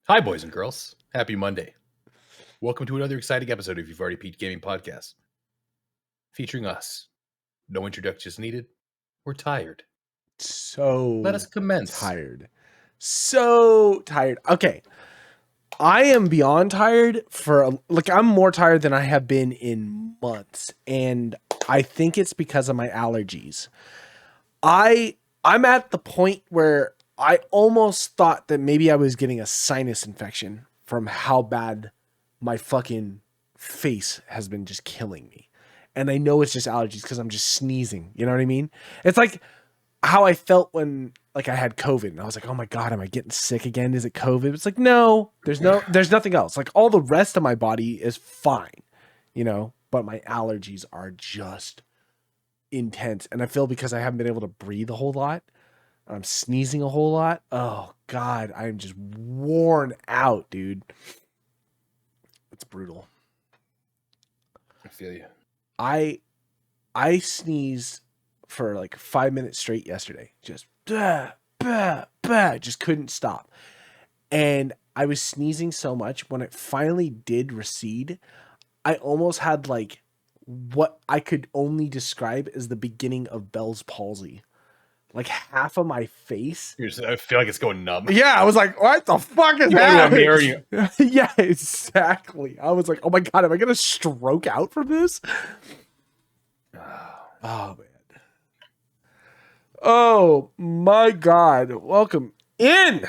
Hi, boys and girls. Happy Monday. Welcome to another exciting episode of You've Already Peaked Gaming Podcast. Featuring us. No introductions needed. We're tired. So let us commence. So tired. Okay. I am beyond tired I'm more tired than I have been in months. And I think it's because of my allergies. I'm at the point where I almost thought that maybe I was getting a sinus infection from how bad my fucking face has been just killing me. And I know it's just allergies because I'm just sneezing. You know what I mean? It's like how I felt when I had COVID and I was like, oh my God, am I getting sick again? Is it COVID? It's like, no, there's nothing else. Like all the rest of my body is fine, but my allergies are just intense. And I feel because I haven't been able to breathe a whole lot, I'm sneezing a whole lot. Oh God, I'm just worn out, dude. It's brutal. I feel you. I sneezed for 5 minutes straight yesterday. Just just couldn't stop. And I was sneezing so much when it finally did recede, I almost had what I could only describe as the beginning of Bell's palsy. Half of my face. I feel like it's going numb. Yeah, I was like, what the fuck is happening? Yeah, exactly. I was like, oh my God, am I going to stroke out from this? Oh, man. Oh, my God. Welcome in.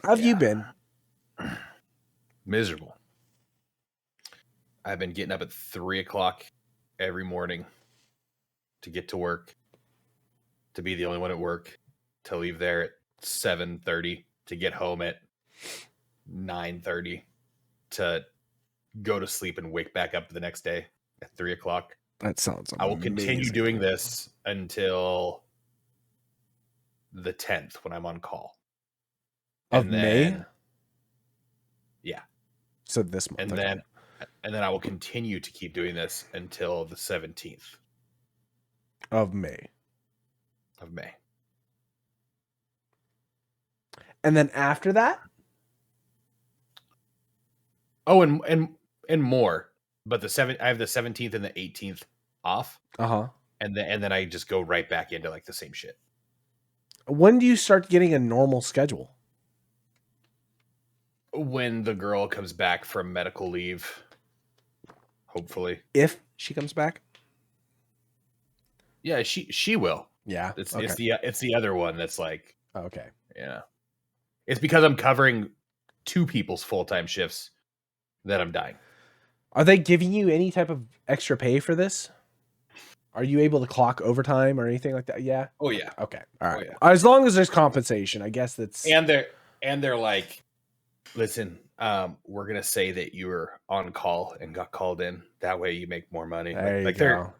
How have you been? Miserable. I've been getting up at 3 o'clock every morning to get to work, to be the only one at work, to leave there at 7:30, to get home at 9:30, to go to sleep and wake back up the next day at 3 o'clock. That sounds amazing. I will continue doing this until the 10th when I'm on call. Of May? Yeah. So this month. And then I will continue to keep doing this until the 17th. Of May. And then after that? Oh, and more. But I have the 17th and the 18th off. Uh-huh. And then I just go right back into the same shit. When do you start getting a normal schedule? When the girl comes back from medical leave. Hopefully. If she comes back? Yeah, she will. Yeah. It's the other one that's okay. Yeah. It's because I'm covering two people's full-time shifts that I'm dying. Are they giving you any type of extra pay for this? Are you able to clock overtime or anything like that? Yeah. Oh yeah. Okay. All right. Oh, yeah. As long as there's compensation, I guess that's. And they're like, listen, we're gonna say that you were on call and got called in. That way you make more money. They're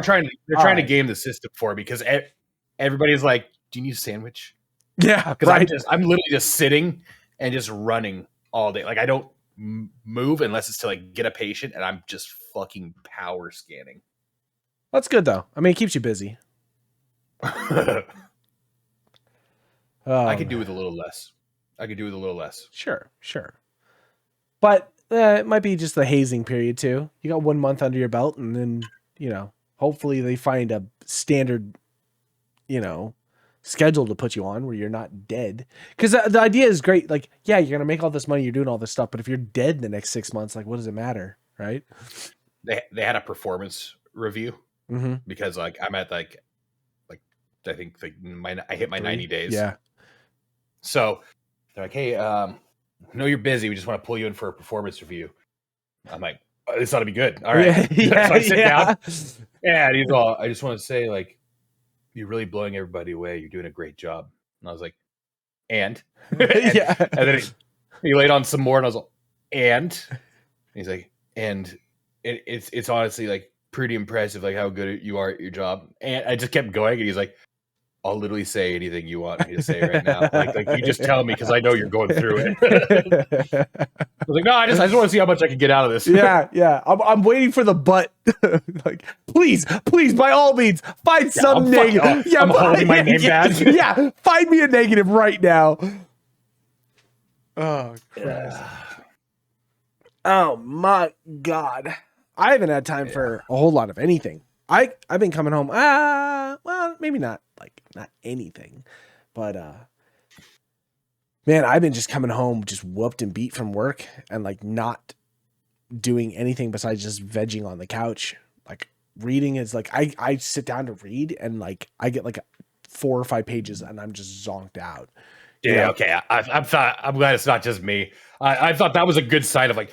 trying to game the system for me because everybody's like, do you need a sandwich? Yeah. Because I'm literally just sitting and just running all day. I don't move unless it's to get a patient, and I'm just fucking power scanning. That's good though. I mean, it keeps you busy. I could do with a little less. Sure. But it might be just the hazing period too. You got 1 month under your belt, and then hopefully they find a standard, schedule to put you on where you're not dead. Because the idea is great. You're gonna make all this money, you're doing all this stuff, but if you're dead in the next 6 months, what does it matter, right? They had a performance review because I'm at I think I hit my 90 days. Yeah. So they're like, hey, know you're busy. We just want to pull you in for a performance review. I'm like, This ought to be good. All right. Yeah, So I sit yeah. down. Yeah, and he's all, I just want to say, like, you're really blowing everybody away. You're doing a great job. And I was like, and? and, Yeah. and then he laid on some more, and I was like, and he's like, and it's honestly like pretty impressive, like how good you are at your job. And I just kept going, and he's like, I'll literally say anything you want me to say right now. Like you just tell me because I know you're going through it. I was like, no, I just want to see how much I can get out of this. Yeah. I'm waiting for the but. Like, please, by all means, find some negative. I'm holding my name badge. Yeah, find me a negative right now. Oh, Christ. Oh my God. I haven't had time for a whole lot of anything. I've been coming home. Well, maybe not anything, but man, I've been just coming home just whooped and beat from work and like not doing anything besides just vegging on the couch. Like reading is like I sit down to read and like I get like 4 or 5 pages and I'm just zonked out. Yeah, okay. I'm glad it's not just me. I thought that was a good sign of like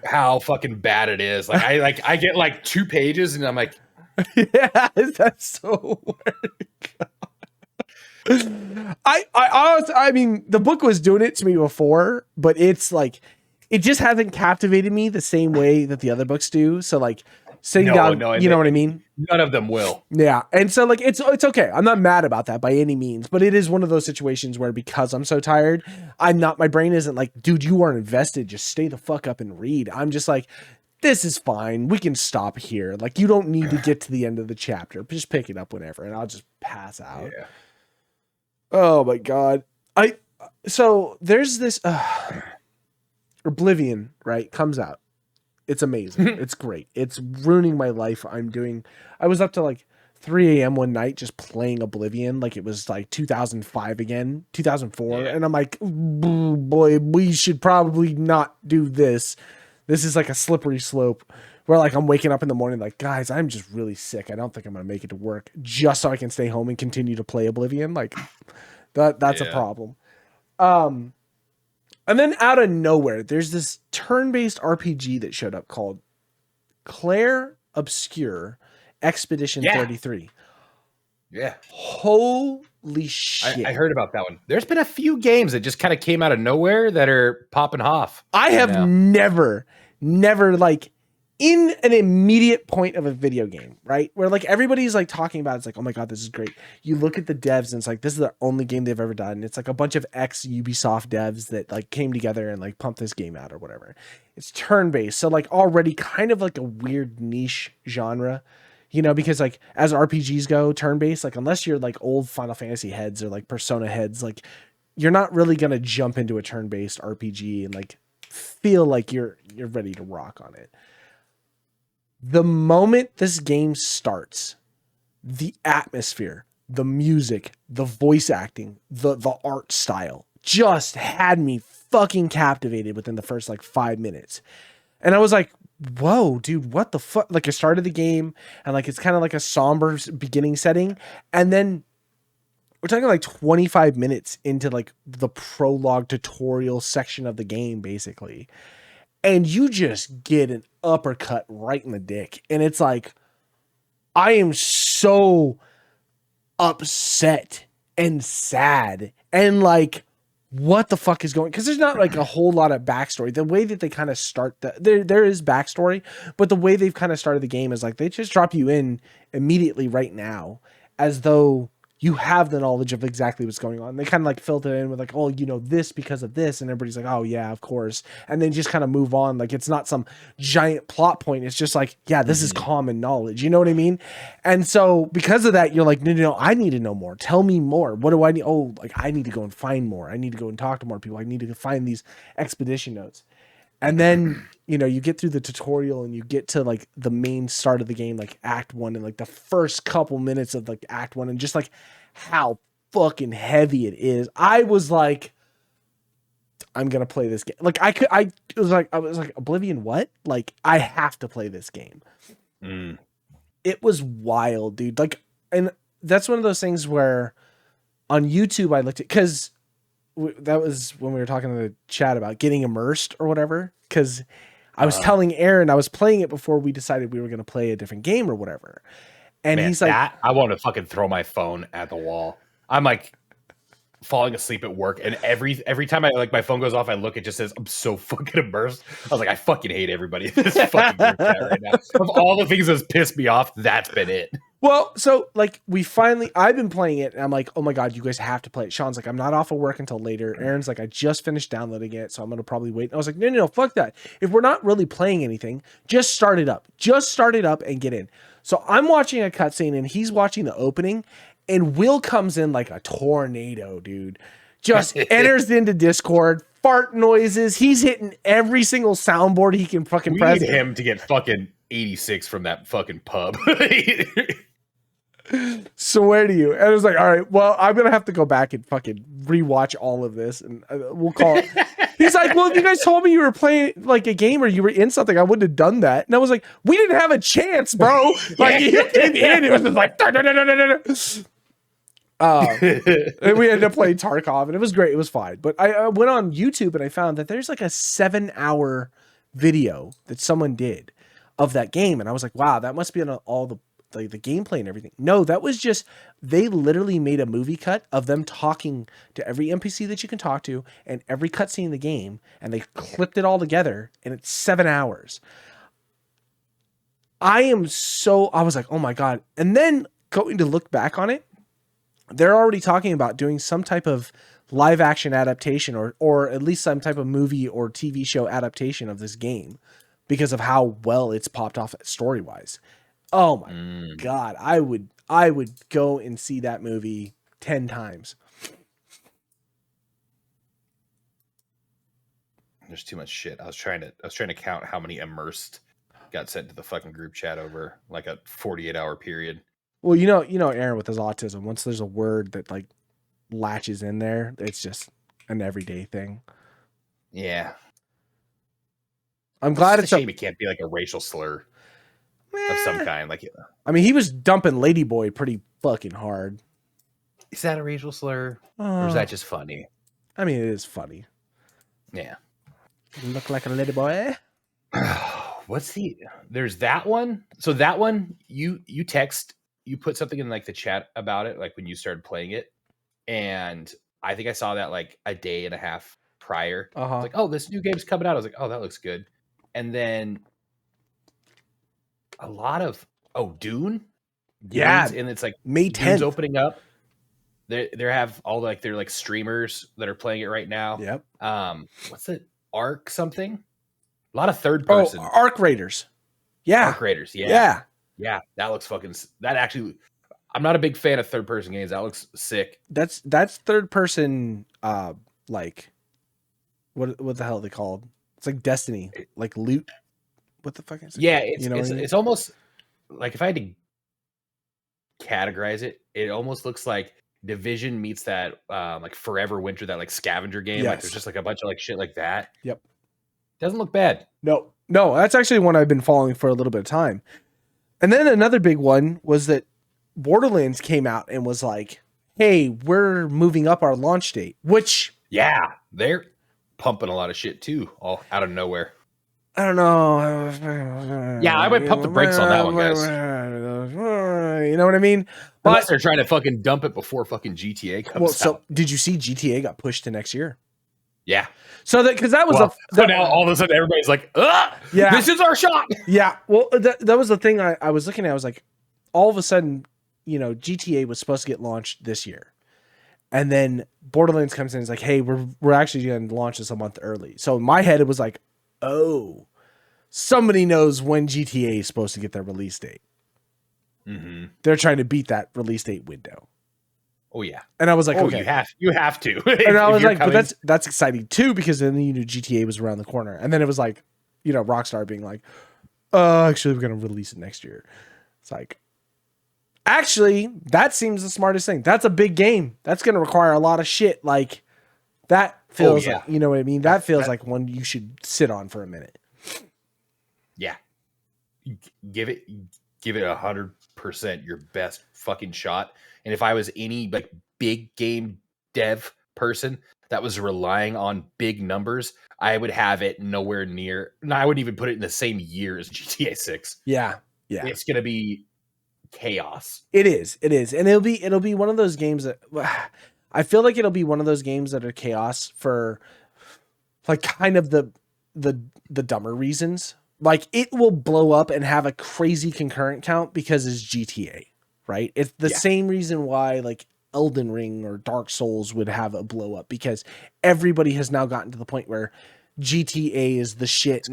how fucking bad it is. Like I get like 2 pages and I'm like, yeah, that's so weird. I mean, the book was doing it to me before, but it's like it just hasn't captivated me the same way that the other books do. So like sitting down, you know what I mean? None of them will. Yeah. And so like it's okay. I'm not mad about that by any means, but it is one of those situations where because I'm so tired, my brain isn't like, dude, you are invested. Just stay the fuck up and read. I'm just like, this is fine. We can stop here. Like you don't need to get to the end of the chapter. Just pick it up whenever and I'll just pass out. Yeah. Oh my God. So there's this Oblivion, right? Comes out. It's amazing. It's great. It's ruining my life. I was up to like 3 a.m. one night just playing Oblivion. Like it was like 2005 again, 2004. Yeah. And I'm like, boy, we should probably not do this. This is like a slippery slope where like I'm waking up in the morning like, guys, I'm just really sick. I don't think I'm going to make it to work just so I can stay home and continue to play Oblivion. Like that's a problem. And then out of nowhere, there's this turn-based RPG that showed up called Claire Obscure Expedition 33. Yeah. Holy shit. I heard about that one. There's been a few games that just kind of came out of nowhere that are popping off. I have never like in an immediate point of a video game, right? Where like everybody's like talking about, it's like, oh my God, this is great. You look at the devs and it's like, this is the only game they've ever done. It's like a bunch of ex-Ubisoft devs that like came together and like pumped this game out or whatever. It's turn-based. So like already kind of like a weird niche genre, you know, because like as RPGs go turn-based, like unless you're like old Final Fantasy heads or like Persona heads, like you're not really going to jump into a turn-based RPG and like feel like you're ready to rock on it. The moment this game starts, the atmosphere, the music, the voice acting, the art style just had me fucking captivated within the first like 5 minutes. And I was like, whoa, dude, what the fuck? Like I started the game and like it's kind of like a somber beginning setting. And then we're talking like 25 minutes into like the prologue tutorial section of the game, basically. And you just get an uppercut right in the dick. And it's like, I am so upset and sad. And like, what the fuck is going? Because there's not like a whole lot of backstory. The way that they kind of start there is backstory, but the way they've kind of started the game is like they just drop you in immediately right now, as though you have the knowledge of exactly what's going on. They kind of like filter in with like, oh, you know this because of this. And everybody's like, oh yeah, of course. And then just kind of move on. Like it's not some giant plot point. It's just like, yeah, this is common knowledge. You know what I mean? And so because of that, you're like, no, I need to know more. Tell me more. What do I need? Oh, like I need to go and find more. I need to go and talk to more people. I need to find these expedition notes. And then, you know, you get through the tutorial and you get to like the main start of the game, like Act 1 and like the first couple minutes of like Act 1 and just like how fucking heavy it is. I was like, I'm going to play this game. Like I was like, Oblivion, what? Like I have to play this game. It was wild, dude. Like, and that's one of those things where on YouTube I looked at, cause that was when we were talking in the chat about getting immersed or whatever. Cause I was telling Aaron, I was playing it before we decided we were going to play a different game or whatever. And he's like, I want to fucking throw my phone at the wall. I'm like falling asleep at work, and every time I like my phone goes off, I look, it just says I'm so fucking immersed. I was like, I fucking hate everybody in this fucking group chat right now. Of all the things that's pissed me off, that's been it. Well, so like I've been playing it and I'm like, oh my God, you guys have to play it. Sean's like, I'm not off of work until later. Aaron's like, I just finished downloading it, so I'm going to probably wait. And I was like, no, fuck that. If we're not really playing anything, just start it up. Just start it up and get in. So I'm watching a cutscene and he's watching the opening, and Will comes in like a tornado, dude. Just enters into Discord, fart noises. He's hitting every single soundboard he can fucking press. We need him to get fucking 86 from that fucking pub. Swear to you. And I was like, all right, well, I'm going to have to go back and fucking rewatch all of this, and we'll call it. He's like, well, if you guys told me you were playing like a game or you were in something, I wouldn't have done that. And I was like, we didn't have a chance, bro. Like, you came in, it was just like, and we ended up playing Tarkov, and it was great. It was fine. But I went on YouTube and I found that there's like a 7-hour video that someone did of that game. And I was like, wow, that must be on all the gameplay and everything. No, that was just, they literally made a movie cut of them talking to every NPC that you can talk to and every cutscene in the game, and they clipped it all together, and it's 7 hours. I was like, oh my God. And then going to look back on it, they're already talking about doing some type of live action adaptation or at least some type of movie or TV show adaptation of this game because of how well it's popped off story wise. Oh my God. I would go and see that movie 10 times. There's too much shit. I was trying to count how many immersed got sent to the fucking group chat over like a 48-hour period. Well, you know, Aaron with his autism, once there's a word that like latches in there, it's just an everyday thing. Yeah. I'm glad it's a shame it can't be like a racial slur of some kind. Like, I mean, he was dumping Ladyboy pretty fucking hard. Is that a racial slur? Or is that just funny? I mean, it is funny. Yeah. You look like a ladyboy. There's that one. So that one, you put something in like the chat about it, like when you started playing it. And I think I saw that like a day and a half prior. I was like, oh, this new game's coming out. I was like, oh, that looks good. And then a lot of Dune. Yeah. And it's like May 10th. Dune's opening up. They have all like they're like streamers that are playing it right now. Yep. What's it? Arc something? A lot of third person. Oh, Arc Raiders. Yeah. Arc Raiders. Yeah. Yeah. That looks that actually, I'm not a big fan of third person games. That looks sick. That's third person, like what the hell are they called? It's like Destiny, like loot. What the fuck is it? Yeah. It's almost like, if I had to categorize it, it almost looks like Division meets that like Forever Winter, that like scavenger game. Yes. Like there's just like a bunch of like shit like that. Yep. Doesn't look bad. No, that's actually one I've been following for a little bit of time. And then another big one was that Borderlands came out and was like, hey, we're moving up our launch date, which, yeah, they're pumping a lot of shit too, all out of nowhere. I don't know. Yeah, I would pump the brakes on that one, guys. You know what I mean? Unless they're trying to fucking dump it before fucking GTA comes out. So did you see GTA got pushed to next year? Yeah. So because that was so now all of a sudden everybody's like, yeah, this is our shot. Yeah. Well, that was the thing I was looking at. I was like, all of a sudden, you know, GTA was supposed to get launched this year. And then Borderlands comes in and is like, hey, we're actually going to launch this a month early. So in my head, it was like, oh, somebody knows when GTA is supposed to get their release date. Mm-hmm. They're trying to beat that release date window. Oh yeah. And I was like, okay, you have to. And I was like, but that's exciting too, because then you knew GTA was around the corner. And then it was like, you know, Rockstar being like, actually we're going to release it next year. It's like, actually, that seems the smartest thing. That's a big game. That's going to require a lot of shit. Like, that feels like, you know what I mean? That feels like one you should sit on for a minute. Yeah. Give it 100% your best fucking shot. And if I was any like big game dev person, that was relying on big numbers, I would have it nowhere near. No, I wouldn't even put it in the same year as GTA 6. Yeah. Yeah. It's going to be chaos. It is, and it'll be one of those games that I feel like it'll be one of those games that are chaos for like kind of the dumber reasons. Like it will blow up and have a crazy concurrent count because it's GTA, right? It's the same reason why like Elden Ring or Dark Souls would have a blow up, because everybody has now gotten to the point where GTA is the shit.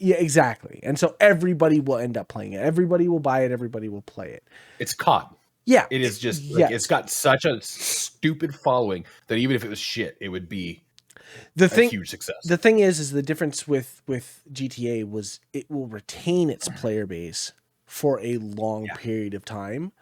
Yeah, exactly. And so everybody will end up playing it. Everybody will buy it. Everybody will play it. It's COD. Yeah. It is just, like, it's got such a stupid following that even if it was shit, it would be a huge success. The thing is the difference with GTA was it will retain its player base for a long period of time,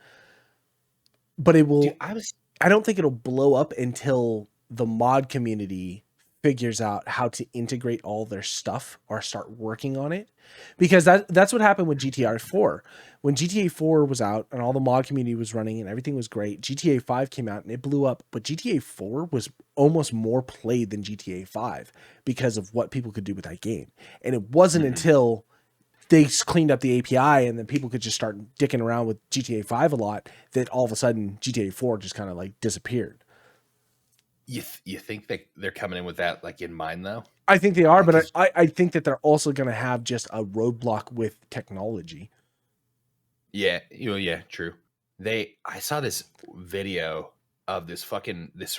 but it will, I don't think it'll blow up until the mod community figures out how to integrate all their stuff or start working on it, because that's what happened with GTA 4. When GTA 4 was out and all the mod community was running and everything was great, GTA 5 came out and it blew up, but GTA 4 was almost more played than GTA 5 because of what people could do with that game. And it wasn't until they cleaned up the API and then people could just start dicking around with GTA 5 a lot that all of a sudden GTA 4 just kind of like disappeared. You think they're coming in with that like in mind though? I think they are, but I think that they're also going to have just a roadblock with technology. Yeah, true. I saw this video of this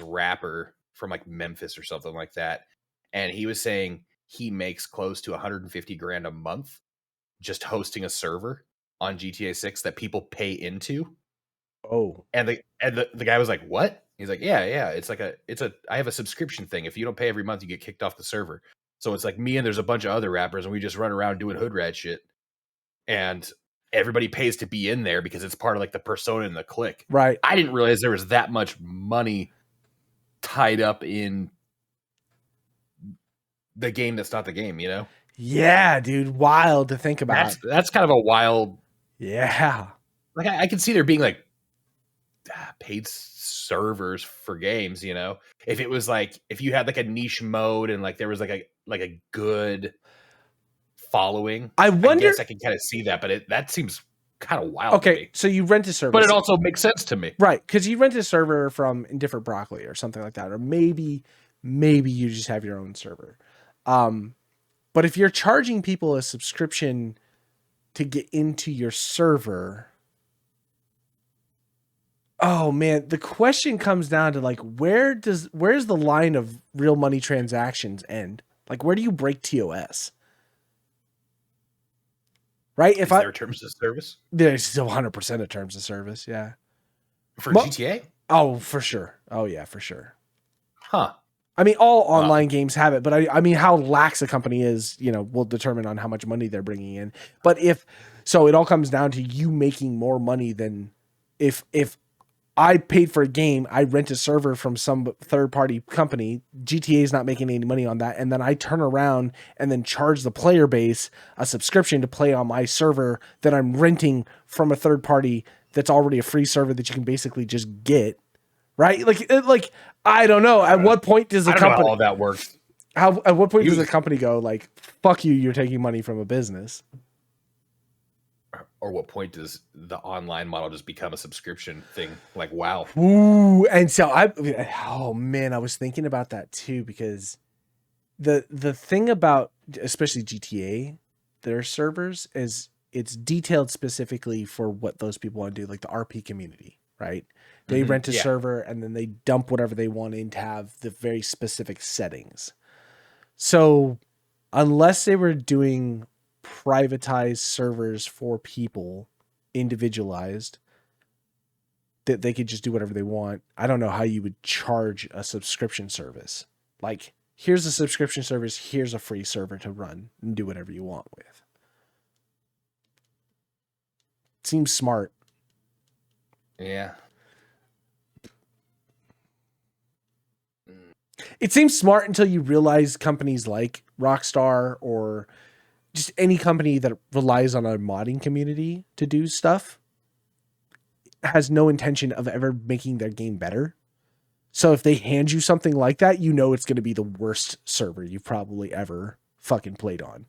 rapper from like Memphis or something like that, and he was saying he makes close to 150 grand a month just hosting a server on GTA 6 that people pay into. Oh, and the guy was like, "What?" He's like, yeah, it's like I have a subscription thing. If you don't pay every month, you get kicked off the server. So it's like me and there's a bunch of other rappers and we just run around doing hood rat shit. And everybody pays to be in there because it's part of like the persona and the clique. Right. I didn't realize there was that much money tied up in the game that's not the game, you know? Yeah, dude. Wild to think about. That's kind of a wild. Yeah. Like I can see there being like paid servers for games, you know, if it was like if you had like a niche mode and like there was like a good following. I guess I can kind of see that, but that seems kind of wild. Okay, to me. so you rent a server, but it also makes sense to me, right? Because you rent a server from Indifferent Broccoli or something like that, or maybe you just have your own server. But if you're charging people a subscription to get into your server, oh man, the question comes down to like, where's the line of real money transactions end? Like, where do you break TOS? Right? Is there terms of service? There's still 100% of terms of service. Yeah. For GTA? Oh, for sure. Oh yeah, for sure. Huh. I mean, all online games have it, but I mean, how lax a company is, you know, will determine on how much money they're bringing in. But so it all comes down to you making more money than if I paid for a game, I rent a server from some third-party company, GTA is not making any money on that, and then I turn around and then charge the player base a subscription to play on my server that I'm renting from a third party that's already a free server that you can basically just get, right? Like I don't know. At what point does a company... how all that works. At what point does a company go like, fuck you, you're taking money from a business? Or what point does the online model just become a subscription thing? Like, wow. Ooh, and so oh man, I was thinking about that too, because the thing about especially GTA, their servers is it's detailed specifically for what those people want to do, like the RP community, right? They rent a server and then they dump whatever they want in to have the very specific settings. So unless they were doing privatized servers for people, individualized, that they could just do whatever they want, I don't know how you would charge a subscription service. Like, here's a subscription service, here's a free server to run and do whatever you want with. Seems smart. Yeah. It seems smart until you realize companies like Rockstar or just any company that relies on a modding community to do stuff has no intention of ever making their game better. So if they hand you something like that, you know it's going to be the worst server you've probably ever fucking played on,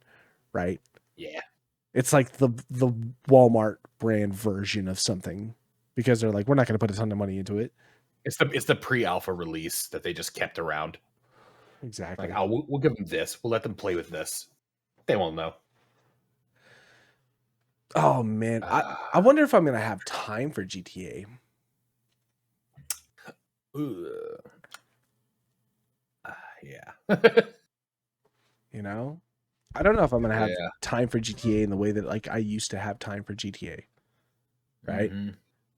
right? Yeah. It's like the Walmart brand version of something because they're like, we're not going to put a ton of money into it. It's the pre-alpha release that they just kept around. Exactly. Like, oh, we'll give them this. We'll let them play with this. They won't know. Oh man, I wonder if I'm going to have time for GTA. Yeah. You know, I don't know if I'm going to have Yeah. time for GTA in the way that like I used to have time for GTA. Right? Mm-hmm.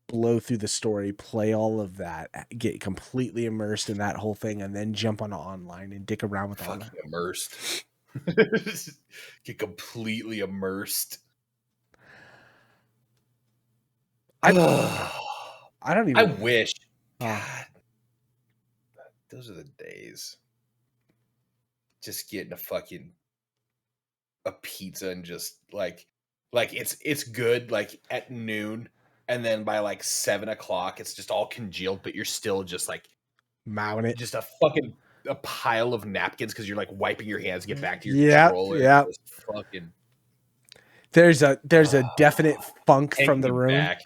Blow through the story, play all of that, get completely immersed in that whole thing, and then jump on online and dick around with all that. Immersed. Get completely immersed. I don't even. I wish. God, those are the days. Just getting a pizza and just like it's good like at noon, and then by like 7 o'clock it's just all congealed, but you're still just like mowing it. Just a pile of napkins because you're like wiping your hands to get back to your controller. Yeah. Just fucking. There's a definite funk from the room. Back.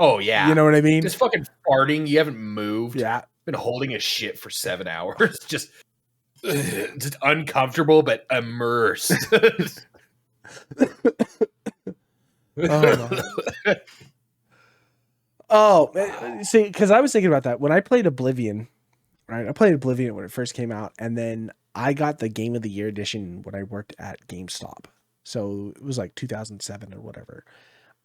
Oh yeah, you know what I mean. Just fucking farting. You haven't moved. Yeah, been holding a shit for 7 hours. just uncomfortable but immersed. Oh, see, because I was thinking about that when I played Oblivion. Right, I played Oblivion when it first came out, and then I got the Game of the Year edition when I worked at GameStop. So it was like 2007 or whatever.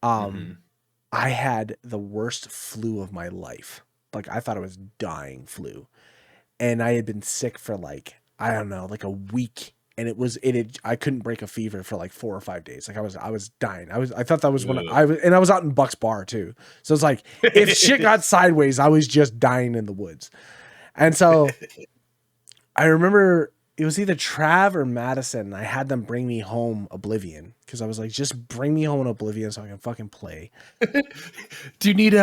I had the worst flu of my life. Like I thought I was dying flu, and I had been sick for like I don't know, like a week, and I couldn't break a fever for like 4 or 5 days. Like I was dying. I thought that was when I was out in Buck's Bar too. So it's like if shit got sideways, I was just dying in the woods. And so I remember it was either Trav or Madison. I had them bring me home Oblivion because I was like, just bring me home an Oblivion so I can fucking play. Do you need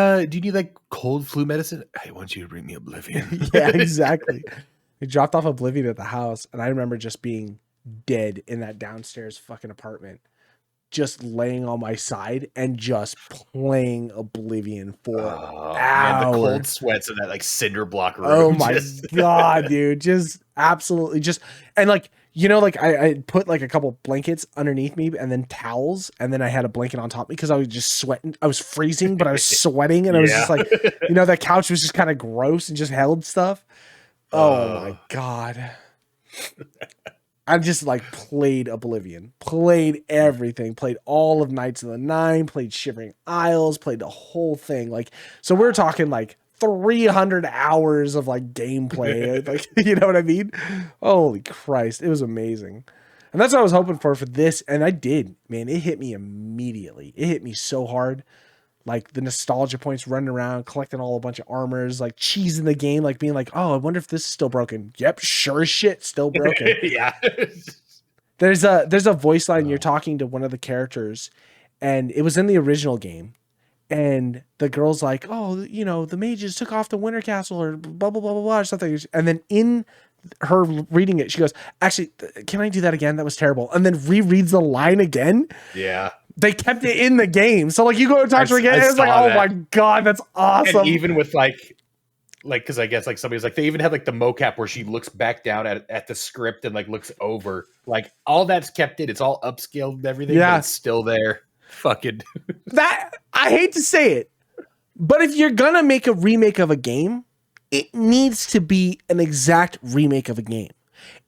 like cold flu medicine? I want you to bring me Oblivion. Yeah, exactly. They dropped off Oblivion at the house, and I remember just being dead in that downstairs fucking apartment, just laying on my side and just playing Oblivion for hours. Man, the cold sweats in that like cinder block room. Oh my god, dude. Just absolutely just and like like I put like a couple blankets underneath me and then towels, and then I had a blanket on top of me because I was just sweating. I was freezing, but I was sweating, and I was just like, that couch was just kind of gross and just held stuff. Oh my god. I just like played Oblivion, played everything, played all of Knights of the Nine, played Shivering Isles, played the whole thing. Like, so we're talking like 300 hours of like gameplay. Like, you know what I mean? Holy Christ. It was amazing. And that's what I was hoping for this. And I did, man. It hit me immediately. It hit me so hard. Like the nostalgia points, running around, collecting all a bunch of armors, like cheesing the game, like being like, oh, I wonder if this is still broken. Yep, sure as shit, still broken. Yeah. There's a voice line you're talking to one of the characters, and it was in the original game. And the girl's like, oh, the mages took off the Winter Castle or blah, blah, blah, blah, blah, or something. And then in her reading it, she goes, actually, can I do that again? That was terrible. And then rereads the line again. Yeah. They kept it in the game. So like you go and talk to her again, and it's like, oh my god, that's awesome. And even with like because I guess like somebody's like they even had like the mocap where she looks back down at the script and like looks over. Like all that's kept in. It's all upscaled and everything, but it's still there. Fucking that I hate to say it, but if you're gonna make a remake of a game, it needs to be an exact remake of a game.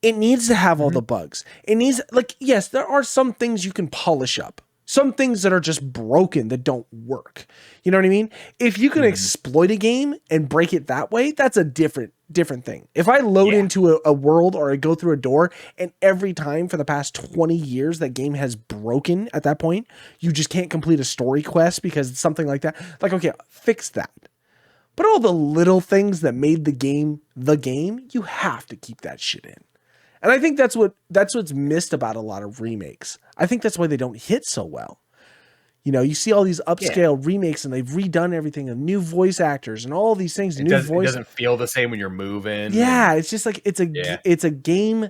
It needs to have all the bugs. It needs yes, there are some things you can polish up. Some things that are just broken that don't work. You know what I mean? If you can exploit a game and break it that way, that's a different thing. If I load into a world or I go through a door and every time for the past 20 years that game has broken at that point, you just can't complete a story quest because it's something like that. Like, okay, fix that. But all the little things that made the game, you have to keep that shit in. And I think that's what's missed about a lot of remakes. I think that's why they don't hit so well. You know, you see all these Yeah. upscale remakes and they've redone everything and new voice actors and all these things. It New does. It voice. doesn't feel the same when you're moving. Yeah, And it's just like yeah, it's a game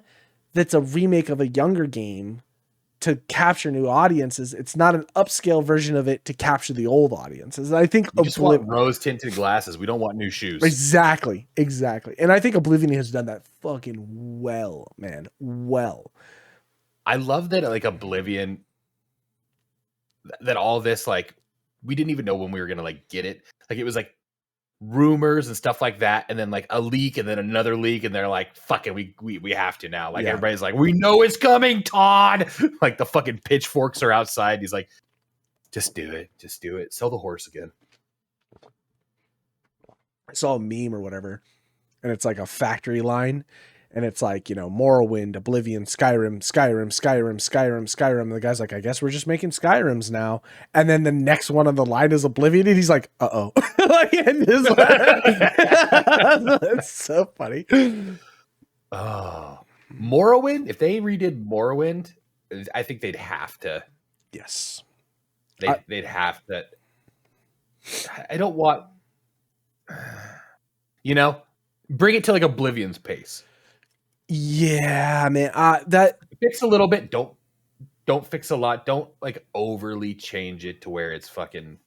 that's a remake of a younger game to capture new audiences. It's not an upscale version of it to capture the old audiences. And I think we just want rose tinted glasses. We don't want new shoes. Exactly. And I think Oblivion has done that fucking well, man. Well. I love that, like, Oblivion, that all this, like, we didn't even know when we were gonna like get it. Like, it was like rumors and stuff like that, and then like a leak, and then another leak, and they're like, "Fuck it, we have to now." Like, everybody's like, "We know it's coming, Todd." Like, the fucking pitchforks are outside. He's like, "Just do it, sell the horse again." I saw a meme or whatever, and it's like a factory line, and it's like, you know, Morrowind, Oblivion, Skyrim. And the guy's like, I guess we're just making Skyrims now. And then the next one on the line is Oblivion, and he's like, uh-oh. Like, it's so funny. Oh, Morrowind. If they redid Morrowind, I think they'd have to. Yes. They'd have to. I don't want, you know, bring it to like Oblivion's pace. Yeah, man. That Fix a little bit. Don't fix a lot. Don't like overly change it to where it's fucking,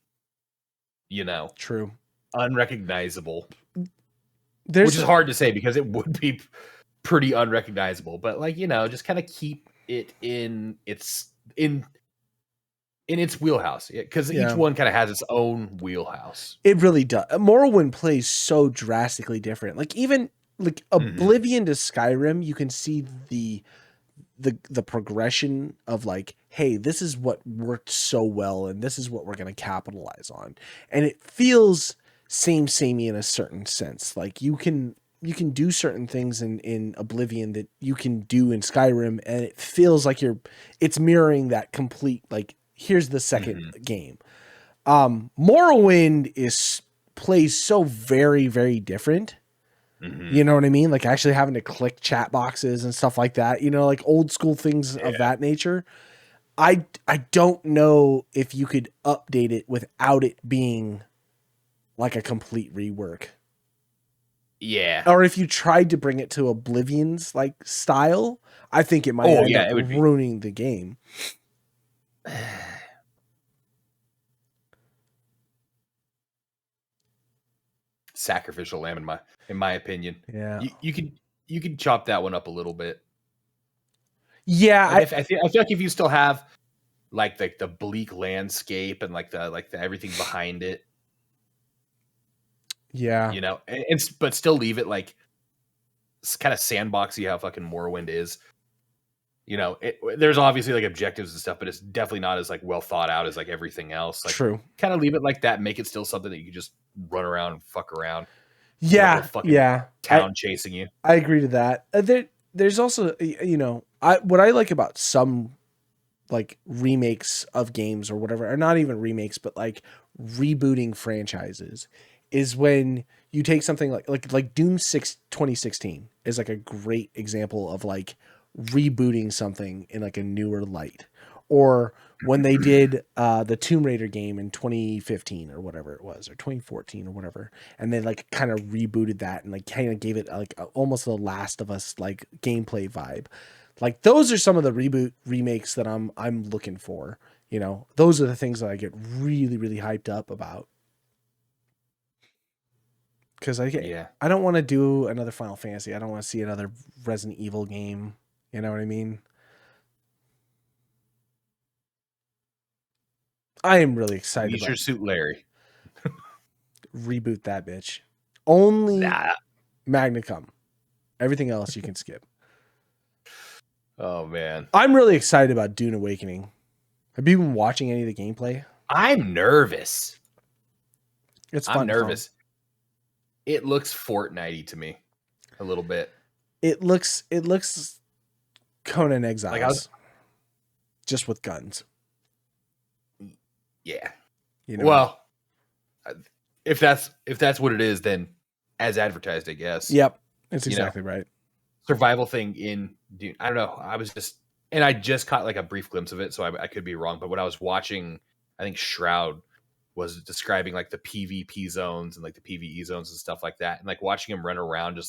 you know, true, unrecognizable. Which is hard to say because it would be pretty unrecognizable. But like, you know, just kind of keep it in its wheelhouse, because each one kind of has its own wheelhouse. It really does. Morrowind plays so drastically different. Like, even like Oblivion to Skyrim, you can see the progression of like, hey, this is what worked so well, and this is what we're going to capitalize on. And it feels samey in a certain sense. Like, you can do certain things in Oblivion that you can do in Skyrim, and it feels like it's mirroring that complete, like, here's the second game. Morrowind plays so very, very different. You know what I mean? Like, actually having to click chat boxes and stuff like that, you know, like old school things of that nature. I don't know if you could update it without it being like a complete rework. Yeah. Or if you tried to bring it to Oblivion's like style, I think it might end up ruining the game. Sacrificial lamb in my opinion. Yeah. You can chop that one up a little bit. Yeah, like I feel like if you still have like the bleak landscape and like the everything behind it. Yeah. You know, but still leave it like kind of sandboxy how fucking Morrowind is. You know, there's obviously like objectives and stuff, but it's definitely not as like well thought out as like everything else. Like, true. Kind of leave it like that. Make it still something that you can just run around and fuck around. Yeah, town chasing you. I agree to that. There's also, you know, what I like about some like remakes of games or whatever, or not even remakes, but like rebooting franchises, is when you take something like Doom 6 2016 is like a great example of like rebooting something in like a newer light. Or when they did the Tomb Raider game in 2015 or whatever it was, or 2014 or whatever, and they like kind of rebooted that and like kind of gave it like almost the Last of Us like gameplay vibe. Like, those are some of the remakes that I'm looking for. You know, those are the things that I get really, really hyped up about. Because I don't want to do another Final Fantasy. I don't want to see another Resident Evil game. You know what I mean? I am really excited. Leisure Suit Larry. Reboot that bitch. Only Magna Cum. Everything else you can skip. Oh, man. I'm really excited about Dune Awakening. Have you been watching any of the gameplay? I'm nervous. It's fun. I'm nervous. It looks Fortnite-y to me a little bit. It looks Conan Exiles. Like just with guns. Yeah. You know? Well, if that's what it is, then as advertised, I guess. Yep. That's exactly right. Survival thing in Dune. I don't know. I just caught like a brief glimpse of it, so I could be wrong. But when I was watching I think Shroud was describing like the PvP zones and like the PvE zones and stuff like that, and like watching him run around,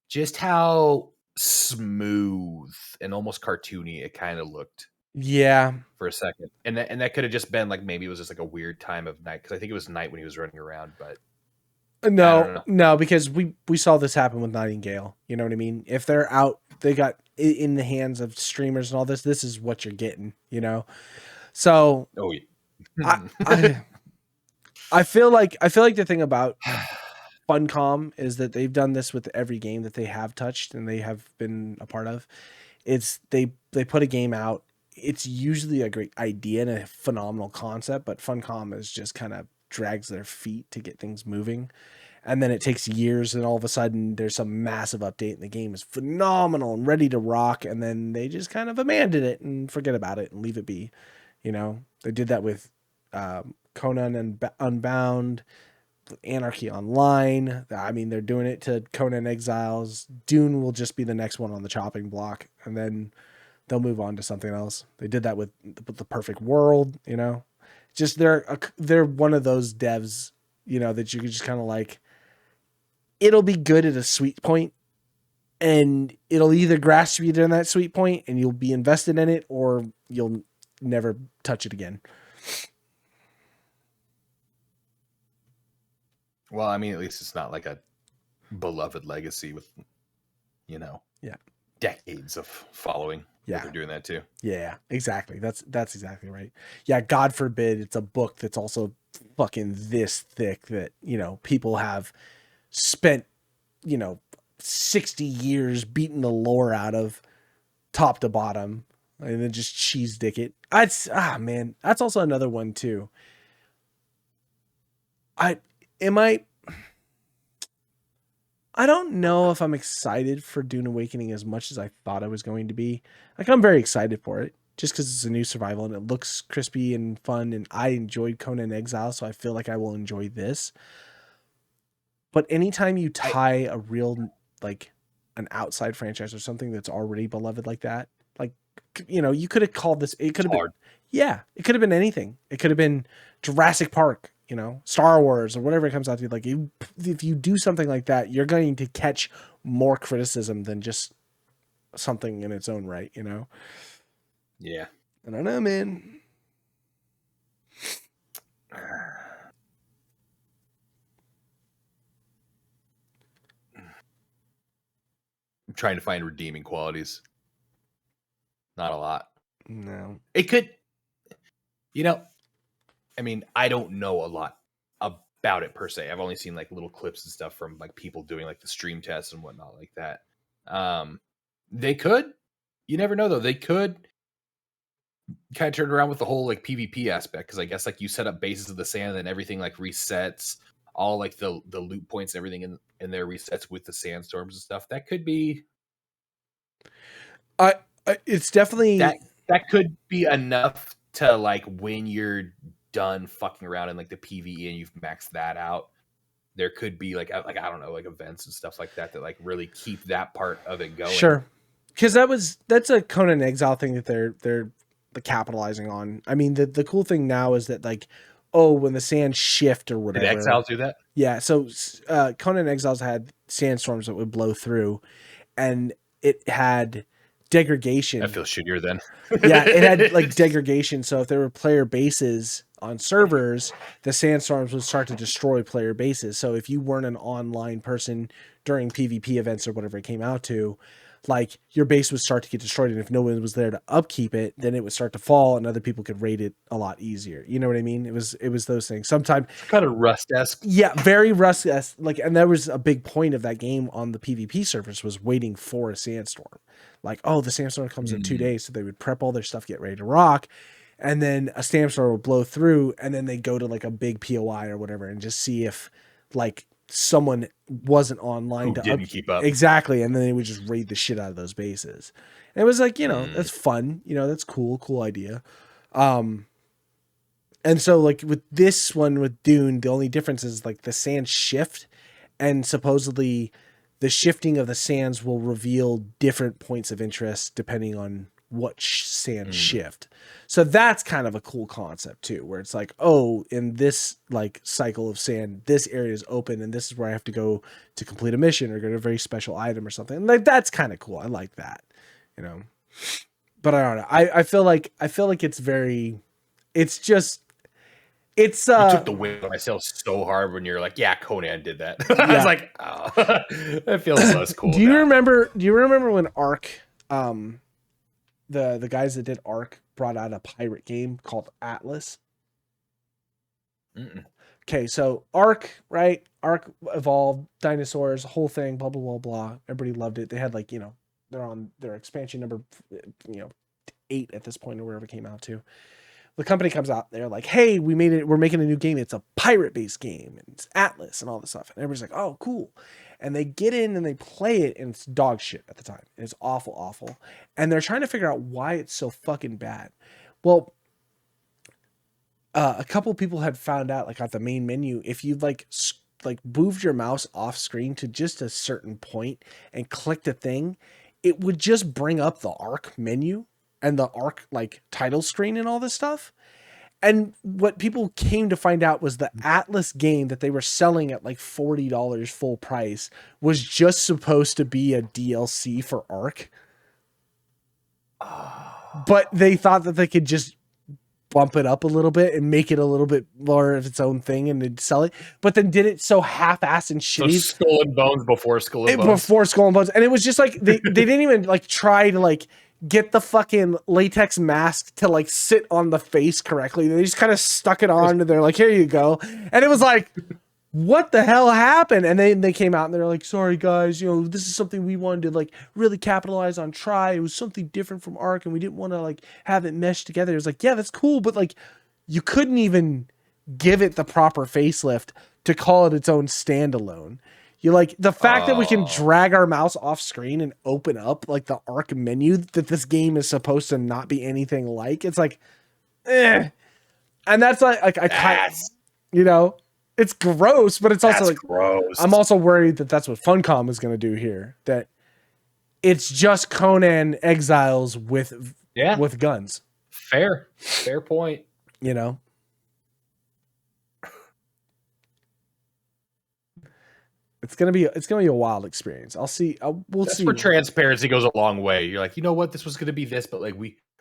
just how smooth and almost cartoony it kind of looked. Yeah. For a second, and that could have just been like maybe it was just like a weird time of night because I think it was night when he was running around, but I don't know. No, because we saw this happen with Nightingale. You know what I mean? If they're out, they got in the hands of streamers and all this. This is what you're getting. You know, so Oh I yeah. I feel like the thing about Funcom is that they've done this with every game that they have touched and they have been a part of. It's they put a game out. It's usually a great idea and a phenomenal concept, but Funcom is just kind of drags their feet to get things moving. And then it takes years and all of a sudden there's some massive update and the game is phenomenal and ready to rock. And then they just kind of abandon it and forget about it and leave it be. You know, they did that with Conan and Unbound, Anarchy Online. I mean, they're doing it to Conan Exiles. Dune will just be the next one on the chopping block. And then they'll move on to something else. They did that with the Perfect World, you know, just they're one of those devs, you know, that you could just kind of like, it'll be good at a sweet point and it'll either grasp you during that sweet point and you'll be invested in it or you'll never touch it again. Well, I mean, at least it's not like a beloved legacy with, Yeah, decades of following. Yeah, they're doing that too. Yeah, exactly. That's exactly right. Yeah, God forbid it's a book that's also fucking this thick that, you know, people have spent, 60 years beating the lore out of top to bottom and then just cheese dick it. Man, that's also another one too. I don't know if I'm excited for Dune Awakening as much as I thought I was going to be. Like, I'm very excited for it just because it's a new survival and it looks crispy and fun. And I enjoyed Conan Exile, so I feel like I will enjoy this. But anytime you tie a real, like, an outside franchise or something that's already beloved like that, like, you could have called this, it could have been, yeah, it could have been anything. It could have been Jurassic Park, Star Wars or whatever it comes out to. Like, if you do something like that, you're going to catch more criticism than just something in its own right, Yeah. I don't know, man. I'm trying to find redeeming qualities. Not a lot. No. It could, I mean, I don't know a lot about it per se. I've only seen like little clips and stuff from like people doing like the stream tests and whatnot like that. They could, you never know though. They could kind of turn around with the whole like PvP aspect because I guess like you set up bases of the sand and then everything like resets. All like the loot points, everything in there resets with the sandstorms and stuff. That could be. It's definitely that could be enough to like when you're done fucking around in like the PvE and you've maxed that out. There could be like I don't know, like events and stuff like that like really keep that part of it going. Sure, because that's a Conan Exile thing that they're capitalizing on. I mean, the cool thing now is that like, when the sands shift or whatever. Did Exiles do that? Yeah, so Conan Exiles had sandstorms that would blow through, and it had degradation. I feel shittier then. Yeah, it had like degradation. So if there were player bases on servers, the sandstorms would start to destroy player bases. So if you weren't an online person during PvP events or whatever it came out to, like your base would start to get destroyed. And if no one was there to upkeep it, then it would start to fall and other people could raid it a lot easier. You know what I mean? It was those things. Sometimes kind of Rust-esque. Yeah, very Rust-esque. Like, and that was a big point of that game on the PvP servers was waiting for a sandstorm. Like, the sandstorm comes in 2 days. So they would prep all their stuff, get ready to rock. And then a sandstorm would blow through and then they go to like a big POI or whatever and just see if like someone wasn't online to didn't keep up. Exactly. And then they would just raid the shit out of those bases. And it was like, that's fun. That's cool idea. And so like with this one with Dune, the only difference is like the sands shift and supposedly the shifting of the sands will reveal different points of interest depending on watch sand shift. So that's kind of a cool concept too, where it's like, oh, in this like cycle of sand, this area is open and this is where I have to go to complete a mission or get a very special item or something. And like, that's kind of cool. I like that, you know, but I don't know. I feel like it's very, it's just, it's you took the wind on myself so hard when you're like, yeah, Conan did that. I was like, oh, that feels less cool. Do you remember when Ark, the guys that did Ark brought out a pirate game called Atlas? Okay, so Ark, right? Ark evolved, dinosaurs, whole thing, blah blah blah blah. Everybody loved it. They had like, you know, they're on their expansion number, you know, 8 at this point or wherever it came out to. The company comes out, they're like, hey, we made it, we're making a new game. It's a pirate-based game, and it's Atlas and all this stuff. And everybody's like, oh, cool. And they get in and they play it, and it's dog shit at the time. It's awful, awful. And they're trying to figure out why it's so fucking bad. Well, a couple people had found out, like at the main menu, if you like moved your mouse off screen to just a certain point and clicked a thing, it would just bring up the Ark menu and the Ark like title screen and all this stuff. And what people came to find out was the Atlas game that they were selling at like $40 full price was just supposed to be a DLC for Ark. But they thought that they could just bump it up a little bit and make it a little bit more of its own thing and they'd sell it, but then did it so half-assed and shitty. So Skull and Bones before Skull and Bones. Before Skull and Bones. And it was just like, they didn't even like try to like get the fucking latex mask to like sit on the face correctly. They just kind of stuck it on and they're like, here you go. And it was like, what the hell happened? And then they came out and they're like, sorry guys, you know, this is something we wanted to like really capitalize on. Try. It was something different from Ark and we didn't want to like have it meshed together. It was like, yeah, that's cool. But like, you couldn't even give it the proper facelift to call it its own standalone. You like the fact that we can drag our mouse off screen and open up like the Ark menu that this game is supposed to not be anything like. It's like, eh. And that's like I kind, you know, it's gross, but it's also like gross. I'm also worried that that's what Funcom is going to do here. That it's just Conan Exiles with guns. Fair point. You know. It's gonna be a wild experience. We'll see. That's where transparency goes a long way. You're like, you know what, this was gonna be this, but like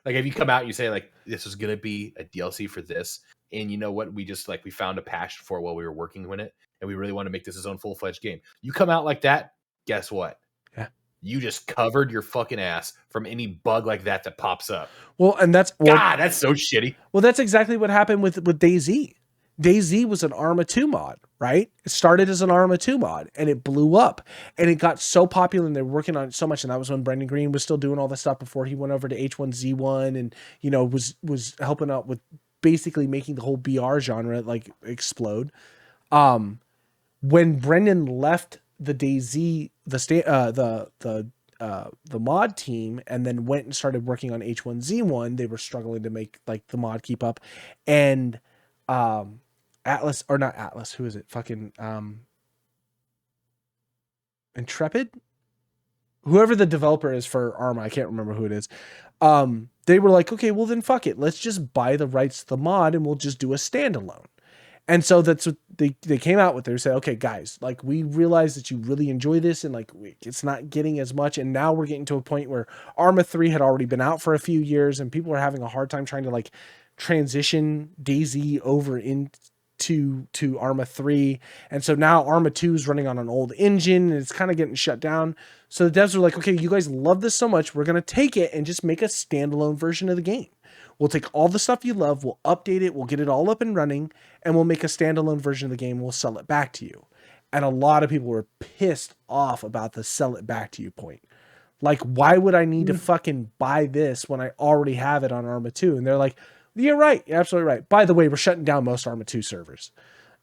if you come out and you say like this was gonna be a DLC for this, and you know what, we found a passion for it while we were working on it, and we really want to make this his own full-fledged game. You come out like that, guess what? Yeah. You just covered your fucking ass from any bug like that pops up. Well, and that's so shitty. Well, that's exactly what happened with DayZ. DayZ was an Arma 2 mod, right? It started as an Arma 2 mod and it blew up and it got so popular and they were working on it so much. And that was when Brendan Green was still doing all this stuff before he went over to H1Z1 and, you know, was helping out with basically making the whole BR genre like explode. When Brendan left the DayZ, the mod team and then went and started working on H1Z1, they were struggling to make like the mod keep up. And, Atlas or not Atlas, who is it? Fucking Intrepid? Whoever the developer is for Arma, I can't remember who it is. They were like, okay, well then fuck it. Let's just buy the rights to the mod and we'll just do a standalone. And so that's what they came out with. They said, okay, guys, like we realize that you really enjoy this and like it's not getting as much. And now we're getting to a point where Arma 3 had already been out for a few years and people are having a hard time trying to like transition DayZ over into Arma 3. And so now Arma 2 is running on an old engine and it's kind of getting shut down. So the devs were like, okay, you guys love this so much. We're going to take it and just make a standalone version of the game. We'll take all the stuff you love. We'll update it. We'll get it all up and running and we'll make a standalone version of the game. We'll sell it back to you. And a lot of people were pissed off about the sell it back to you point. Like, why would I need to fucking buy this when I already have it on Arma 2? And they're like, you're right. You're absolutely right. By the way, we're shutting down most Arma 2 servers.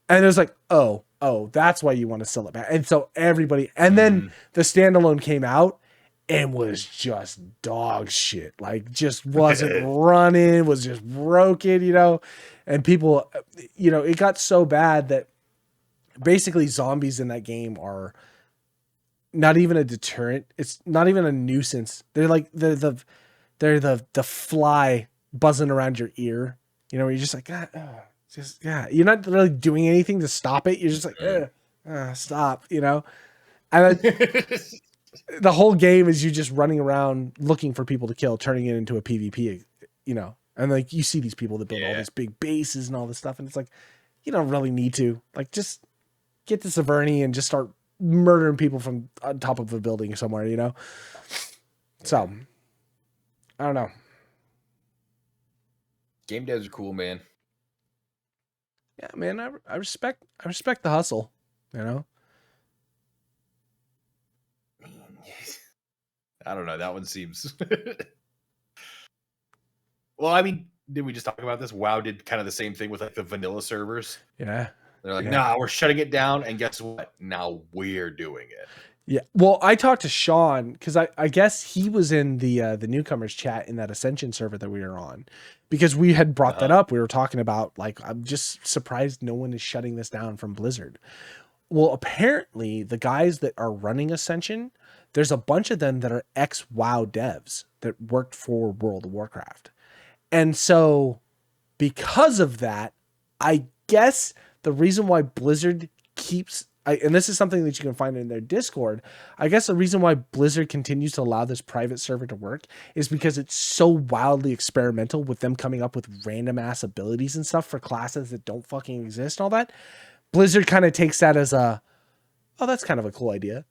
And it was like, oh, that's why you want to sell it back. And so everybody, and then the standalone came out and was just dog shit. Like just wasn't running, was just broken, you know, and people, you know, it got so bad that basically zombies in that game are not even a deterrent. It's not even a nuisance. They're like, They're the fly buzzing around your ear. You know, where you're just like, you're not really doing anything to stop it. You're just like, stop, you know? And the whole game is you just running around looking for people to kill, turning it into a PvP, you know? And like, you see these people that build all these big bases and all this stuff. And it's like, you don't really need to. Like, just get to Severny and just start murdering people from on top of a building somewhere, you know? So, I don't know. Game devs are cool, man. Yeah, man, I respect the hustle, you know? I don't know. That one seems... Well, I mean, did we just talk about this? WoW did kind of the same thing with like the vanilla servers. Yeah. They're like, nah, we're shutting it down. And guess what? Now we're doing it. Yeah. Well, I talked to Sean because I guess he was in the newcomers chat in that Ascension server that we were on, because we had brought that up. We were talking about like, I'm just surprised no one is shutting this down from Blizzard. Well, apparently the guys that are running Ascension, there's a bunch of them that are ex-WoW devs that worked for World of Warcraft. And so because of that, I guess the reason why Blizzard keeps, and this is something that you can find in their Discord, I guess the reason why Blizzard continues to allow this private server to work is because it's so wildly experimental with them coming up with random ass abilities and stuff for classes that don't fucking exist and all that. Blizzard kind of takes that as a, oh, that's kind of a cool idea.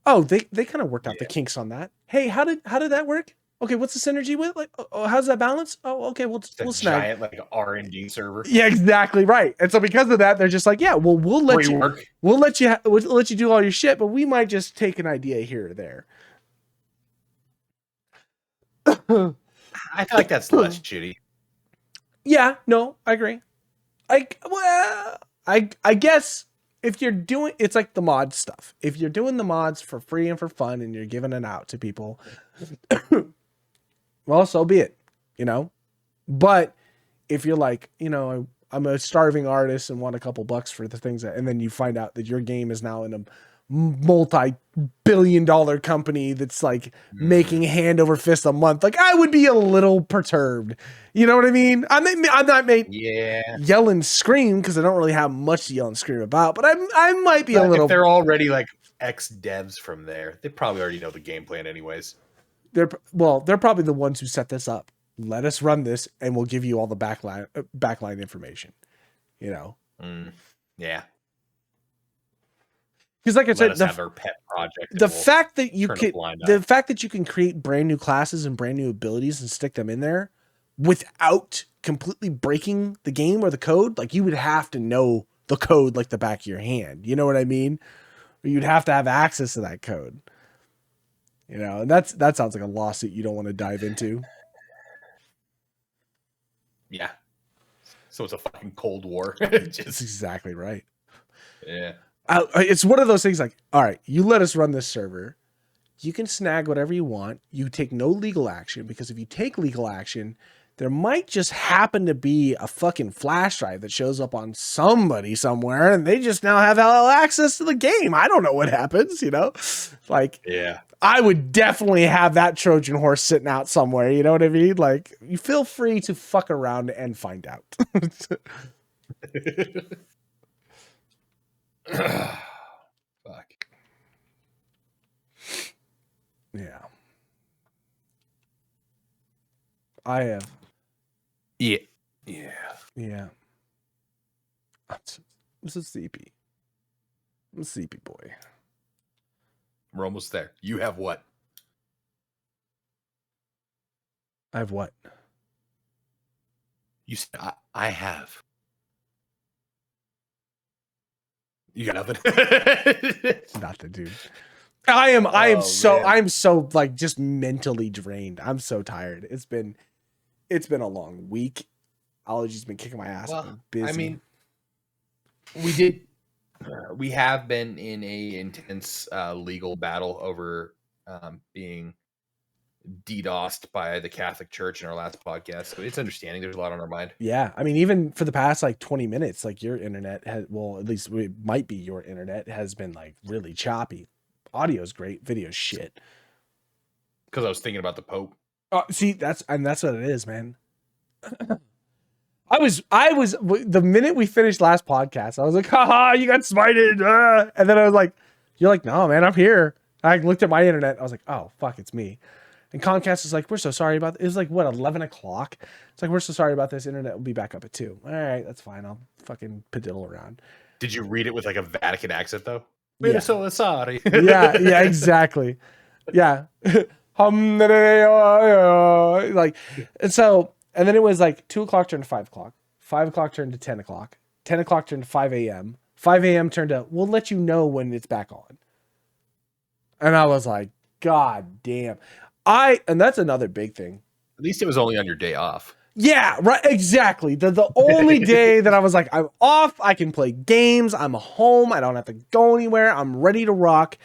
Oh, they kind of worked out the kinks on that. Hey, how did that work? Okay, what's the synergy with? Like, oh, how's that balance? Oh, okay, we'll snag. Giant like RNG server. Yeah, exactly right. And so because of that, they're just like, yeah, well, we'll let you do all your shit, but we might just take an idea here or there. I feel like that's less shitty. Yeah, no, I agree. I guess if you're doing, it's like the mod stuff. If you're doing the mods for free and for fun and you're giving it out to people, well, so be it, you know? But if you're like, you know, I'm a starving artist and want a couple bucks for the things that, and then you find out that your game is now in a multi-billion-dollar company that's like making hand over fist a month, like I would be a little perturbed. You know what I mean? I'm not yell and scream because I don't really have much to yell and scream about, but I might be a little. If they're already like ex-devs from there, they probably already know the game plan anyways. They're probably the ones who set this up. Let us run this and we'll give you all the backline information, you know? Yeah. Because like I said, have our pet project. The fact that you can create brand new classes and brand new abilities and stick them in there without completely breaking the game or the code, like you would have to know the code like the back of your hand. You know what I mean? Or you'd have to have access to that code. You know, and that sounds like a lawsuit you don't want to dive into. Yeah. So it's a fucking Cold War. That's exactly right. Yeah. It's one of those things like, all right, you let us run this server. You can snag whatever you want. You take no legal action, because if you take legal action, there might just happen to be a fucking flash drive that shows up on somebody somewhere and they just now have access to the game. I don't know what happens, you know? Like, yeah. I would definitely have that Trojan horse sitting out somewhere. You know what I mean? Like, you feel free to fuck around and find out. Fuck. Yeah. I have. Yeah. Yeah. I'm so sleepy. I'm a sleepy boy. We're almost there. You have what? I have what? You said I have. You got nothing. Nothing, dude. I'm so like just mentally drained. I'm so tired. It's been a long week. Allergies been kicking my ass. Well, busy. I mean, we have been in a intense legal battle over being DDoSed by the Catholic Church in our last podcast. So it's understanding there's a lot on our mind. Yeah. I mean, even for the past like 20 minutes, like your internet at least it might be your internet has been like really choppy. Audio's great, video's shit. Because I was thinking about the Pope. See, that's what it is, man. I was the minute we finished last podcast, I was like, haha, you got smited. And then I was like, you're like, no, man, I'm here. I looked at my internet. I was like, oh, fuck, it's me. And Comcast is like, we're so sorry about it. It was like, what, 11 o'clock? It's like, we're so sorry about this. Internet will be back up at 2. All right, that's fine. I'll fucking pediddle around. Did you read it with like a Vatican accent, though? Yeah. We're so sorry. Yeah, exactly. Yeah. Like, and so, and then it was like 2 o'clock turned to 5 o'clock. 5 o'clock turned to 10 o'clock. 10 o'clock turned to 5 a.m. 5 a.m. turned to, we'll let you know when it's back on. And I was like, God damn. And that's another big thing. At least it was only on your day off. Yeah, right. Exactly. The only day that I was like, I'm off. I can play games. I'm home. I don't have to go anywhere. I'm ready to rock.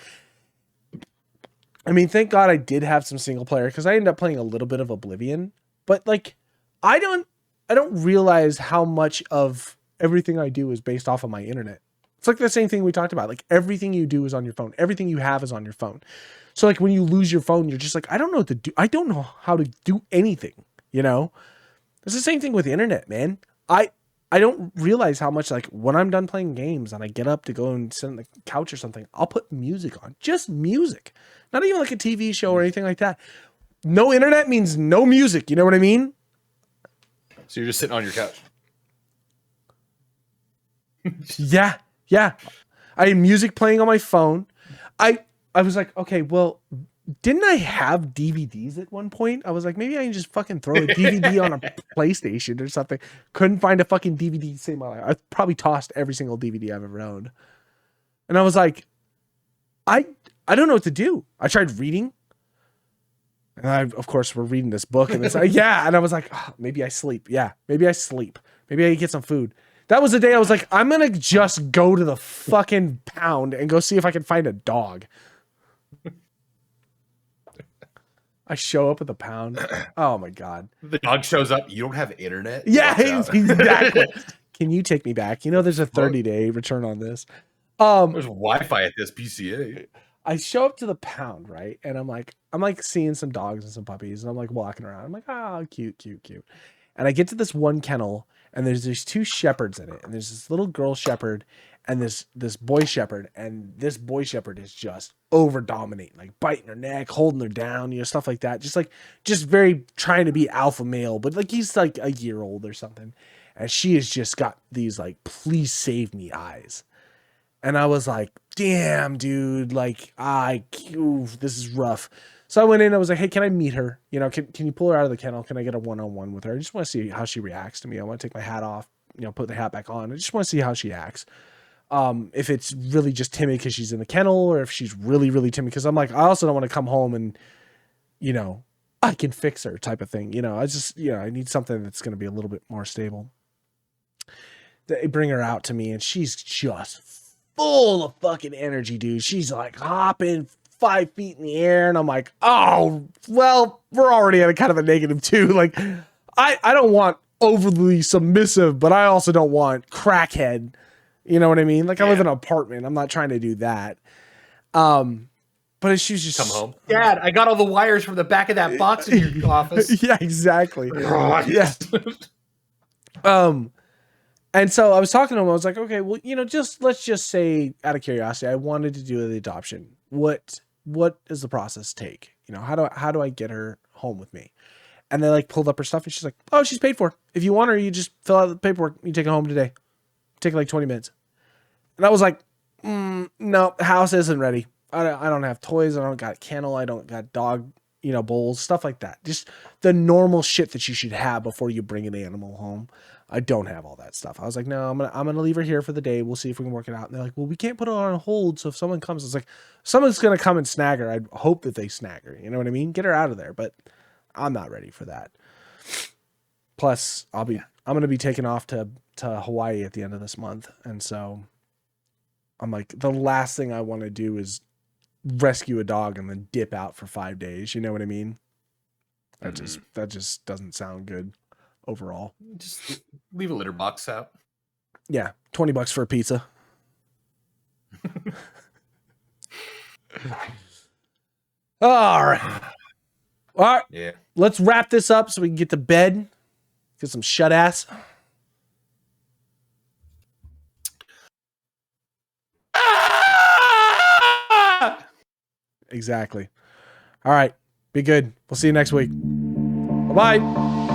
I mean, thank God I did have some single player because I ended up playing a little bit of Oblivion. But like, I don't realize how much of everything I do is based off of my internet. It's like the same thing we talked about. Like everything you do is on your phone. Everything you have is on your phone. So like when you lose your phone, you're just like, I don't know what to do. I don't know how to do anything, you know? It's the same thing with the internet, man. I don't realize how much, like, when I'm done playing games and I get up to go and sit on the couch or something, I'll put music on. Just music. Not even like a TV show or anything like that. No internet means no music. You know what I mean? So you're just sitting on your couch. Yeah. I had music playing on my phone. I was like, okay, well, didn't I have DVDs at one point? I was like, maybe I can just fucking throw a DVD on a PlayStation or something. Couldn't find a fucking DVD to save my life. I probably tossed every single DVD I've ever owned. And I was like, I don't know what to do. I tried reading. And of course, we're reading this book. And it's like, yeah. And I was like, oh, maybe I sleep. Yeah, maybe I sleep. Maybe I get some food. That was the day I was like, I'm going to just go to the fucking pound and go see if I can find a dog. I show up at the pound. Oh my God. The dog shows up. You don't have internet? Yeah, exactly. Can you take me back? You know, there's a 30-day return on this. There's Wi-Fi at this PCA. I show up to the pound, right? And I'm like seeing some dogs and some puppies, and I'm like walking around. I'm like, oh, cute. And I get to this one kennel, and there's these 2 shepherds in it, and there's this little girl shepherd and this boy shepherd, and this boy shepherd is just over dominating, like biting her neck, holding her down, you know, stuff like that. Just very trying to be alpha male, but like he's like a year old or something. And she has just got these like, please save me eyes. And I was like, damn, dude, like, this is rough. So I went in, I was like, hey, can I meet her? You know, can you pull her out of the kennel? Can I get a one-on-one with her? I just want to see how she reacts to me. I want to take my hat off, you know, put the hat back on. I just want to see how she acts. If it's really just timid because she's in the kennel, or if she's really, really timid. Because I'm like, I also don't want to come home and, you know, I can fix her type of thing. You know, I need something that's going to be a little bit more stable. They bring her out to me, and she's just full of fucking energy, dude. She's like hopping 5 feet in the air, and I'm like, oh, well, we're already at a kind of a -2. Like, I don't want overly submissive, but I also don't want crackhead. You know what I mean? Like, I live in an apartment. I'm not trying to do that. But she was just come home. Dad, I got all the wires from the back of that box in your office. Yeah, exactly. Yeah. And so I was talking to him. I was like, okay, well, you know, let's just say, out of curiosity, I wanted to do the adoption. What does the process take? You know, how do I get her home with me? And they like pulled up her stuff, and she's like, oh, she's paid for. If you want her, you just fill out the paperwork. You take her home today. Take like 20 minutes. And I was like, no, the house isn't ready. I don't have toys. I don't got a kennel. I don't got dog, you know, bowls, stuff like that. Just the normal shit that you should have before you bring an animal home. I don't have all that stuff. I was like, no, I'm gonna leave her here for the day. We'll see if we can work it out. And they're like, well, we can't put her on hold. So if someone comes, it's like, someone's gonna come and snag her. I hope that they snag her. You know what I mean? Get her out of there. But I'm not ready for that. Plus, I'm gonna be taking off to Hawaii at the end of this month, and so I'm like, the last thing I want to do is rescue a dog and then dip out for 5 days. You know what I mean? That just doesn't sound good overall. Just leave a litter box out. Yeah, $20 for a pizza. All right. All right. Yeah. Let's wrap this up so we can get to bed. Get some shut ass. Exactly. All right. Be good. We'll see you next week. Bye-bye.